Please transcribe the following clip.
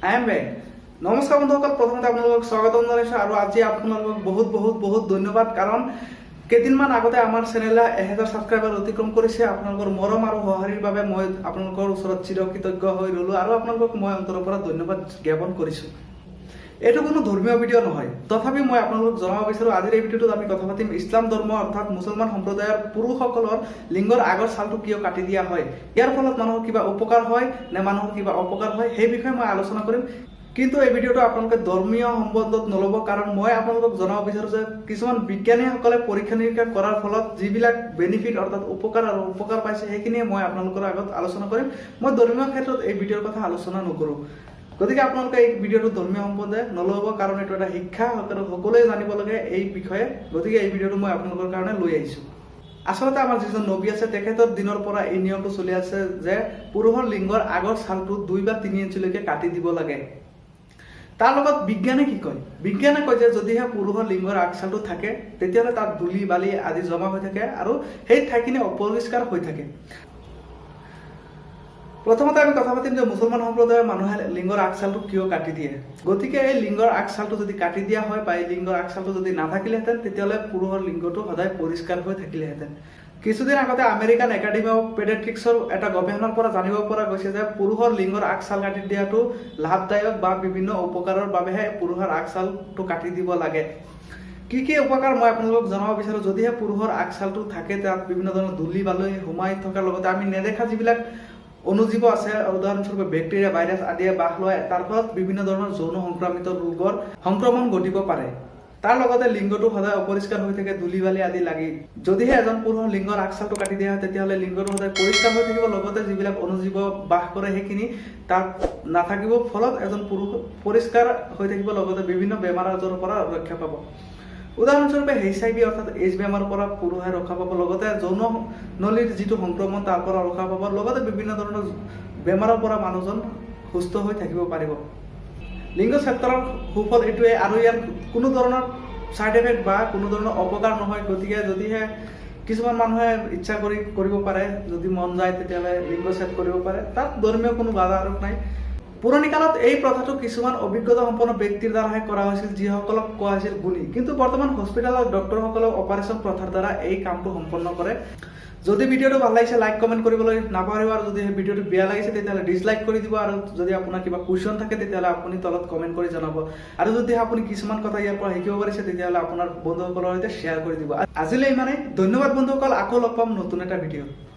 I am back. নমস্কাৰ বন্ধুসকল, প্ৰথমতে আপোনালোকক স্বাগতম জনাইছোঁ আৰু আজি আপোনালোকক বহুত ধন্যবাদ কাৰণ কেইদিনমান আগতে আমাৰ চেনেলে 1000 সাবস্ক্ৰাইবাৰ অতিক্ৰম কৰিছে। আপোনালোকৰ মৰম আৰু সঁহাৰিৰ বাবে মই আপোনালোকৰ ওচৰত চিৰকৃতজ্ঞ হৈ ৰ'লো আৰু আপোনালোকক মই অন্তৰৰ পৰা ধন্যবাদ জ্ঞাপন কৰিছোঁ। এইটো কোনো ধৰ্মীয় ভিডিঅ' নহয়, তথাপি মই আপোনালোকক জনাব বিচাৰোঁ আজিৰ এই ভিডিঅ'টোত আমি কথা পাতিম ইছলাম ধৰ্ম অৰ্থাৎ মুছলমান সম্প্ৰদায়ৰ পুৰুষসকলৰ লিংগৰ আগৰ ছালটো কিয় কাটি দিয়া হয়, ইয়াৰ ফলত মানুহৰ কিবা উপকাৰ হয় নে মানুহৰ কিবা অপকাৰ হয় সেই বিষয়ে মই আলোচনা কৰিম। কিন্তু এই ভিডিঅ'টো আপোনালোকে ধৰ্মীয় সম্বন্ধত নল'ব, কাৰণ মই আপোনালোকক জনাব বিচাৰোঁ যে কিছুমান বিজ্ঞানীসকলে পৰীক্ষা নিৰীক্ষা কৰাৰ ফলত যিবিলাক বেনিফিট অৰ্থাৎ উপকাৰ আৰু উপকাৰ পাইছে সেইখিনিয়ে মই আপোনালোকৰ আগত আলোচনা কৰিম। মই ধৰ্মীয় ক্ষেত্ৰত এই ভিডিঅ'ৰ কথা আলোচনা নকৰোঁ, গতিকে আপোনালোকে এই ভিডিঅ'টো ধৰ্মীয় সম্বন্ধে নল'ব, কাৰণ এইটো এটা শিক্ষা সকলোৱে জানিব লাগে এই বিষয়ে। গতিকে এই ভিডিঅ'টো মই আপোনালোকৰ কাৰণে লৈ আহিছোঁ। আচলতে আমাৰ যিজন নবী আছে তেখেতৰ দিনৰ পৰা এই নিয়মটো চলি আছে যে পুৰুষৰ লিংগৰ আগৰ ছালটো 2 বা 3 ইঞ্চিলৈকে কাটি দিব লাগে। তাৰ লগত বিজ্ঞানে কি কয়? বিজ্ঞানে কয় যে যদিহে পুৰুষৰ লিংগৰ আগছালটো থাকে তেতিয়াহ'লে তাত ধূলি বালি আদি জমা হৈ থাকে আৰু সেই ঠাইখিনি অপৰিষ্কাৰ হৈ থাকে। প্ৰথমতে আমি কথা পাতিম যে মুছলমান সম্প্ৰদায়ৰ মানুহে লিংগৰ আগছালটো কিয় কাটি দিয়ে। গতিকে এই লিংগৰ আগছালটো যদি কাটি দিয়া হয় বা এই লিংগৰ আগছালটো যদি নাথাকিলেহেঁতেন তেতিয়াহ'লে পুৰুষৰ লিংগটো সদায় পৰিষ্কাৰ হৈ থাকিলেহেঁতেন। কিছুদিন আগতে আমেৰিকান একাডেমি অফ পেডিয়াট্ৰিক্সৰ এটা গৱেষণাৰ পৰা জানিব পৰা গৈছে যে পুৰুষৰ লিংগৰ আগছাল কাটি দিয়াটো লাভদায়ক বা বিভিন্ন উপকাৰৰ বাবেহে পুৰুষৰ আগছালটো কাটি দিব লাগে। কি উপকাৰ মই আপোনালোকক জনাব বিচাৰোঁ। যদিহে পুৰুষৰ আগছালটো থাকে তাত বিভিন্ন ধৰণৰ ধূলি বালি সোমাই থকাৰ লগতে আমি নেদেখা যিবিলাক অনুজীৱ আছে, উদাহৰণস্বৰূপে বেক্টেৰিয়া ভাইৰাছ আদিয়ে বাস লয়, তাৰ ফলত বিভিন্ন ধৰণৰ যৌন সংক্ৰামিত ৰোগৰ সংক্ৰমণ ঘটিব পাৰে। তাৰ লগতে লিংগটো সদায় অপৰিষ্কাৰ হৈ থাকে, ধূলি বালি আদি লাগি। যদিহে এজন পুৰুষৰ লিংগৰ আগছালটো কাটি দিয়া হয় তেতিয়াহ'লে লিংগটো সদায় পৰিষ্কাৰ হৈ থাকিব, লগতে যিবিলাক অনুজীৱ বাস কৰে সেইখিনি তাত নাথাকিব, ফলত এজন পুৰুষ পৰিষ্কাৰ হৈ থাকিব, লগতে বিভিন্ন বেমাৰ আজাৰৰ পৰা ৰক্ষা পাব। উদাহৰণস্বৰূপে HIV অৰ্থাৎ এইডছ বেমাৰৰ পৰা পুৰুষে ৰক্ষা পাব, লগতে যৌন নলীৰ যিটো সংক্ৰমণ তাৰ পৰা ৰক্ষা পাব, লগতে বিভিন্ন ধৰণৰ বেমাৰৰ পৰা মানুহজন সুস্থ হৈ থাকিব পাৰিব। লিংগ চেপ্টাৰৰ সুফল এইটোৱে, আৰু ইয়াৰ কোনো ধৰণৰ ছাইড এফেক্ট বা কোনো ধৰণৰ অপকাৰ নহয়। গতিকে যদিহে কিছুমান মানুহে ইচ্ছা কৰি কৰিব পাৰে, যদি মন যায় তেতিয়াহ'লে লিংগ ছেদ কৰিব পাৰে, তাত ধৰ্মীয় কোনো বাধা আৰোপ নাই। পুৰণি কালত এই প্ৰথাটো কিছুমান অভিজ্ঞতা সম্পন্ন ব্যক্তিৰ দ্বাৰাহে কৰা হৈছিল, যিসকলক কোৱা হৈছিল গুণী। কিন্তু বৰ্তমান হস্পিটেলৰ ডক্টৰসকলেও অপাৰেশ্যন প্ৰথাৰ দ্বাৰা এই কামটো সম্পন্ন কৰে। যদি ভিডিঅ'টো ভাল লাগিছে লাইক কমেণ্ট কৰিবলৈ নাপাহৰিব, আৰু যদি সেই ভিডিঅ'টো বেয়া লাগিছে তেতিয়াহ'লে ডিছলাইক কৰি দিব, আৰু যদি আপোনাৰ কিবা কুৱেশ্যন থাকে তেতিয়াহ'লে আপুনি তলত কমেণ্ট কৰি জনাব, আৰু যদি আপুনি কিছুমান কথা ইয়াৰ পৰা শিকিব পাৰিছে তেতিয়াহ'লে আপোনাৰ বন্ধুসকলৰ সৈতে শ্বেয়াৰ কৰি দিব। আজিলৈ ইমানেই, ধন্যবাদ বন্ধুসকল, আকৌ লগ পাম নতুন এটা ভিডিঅ'।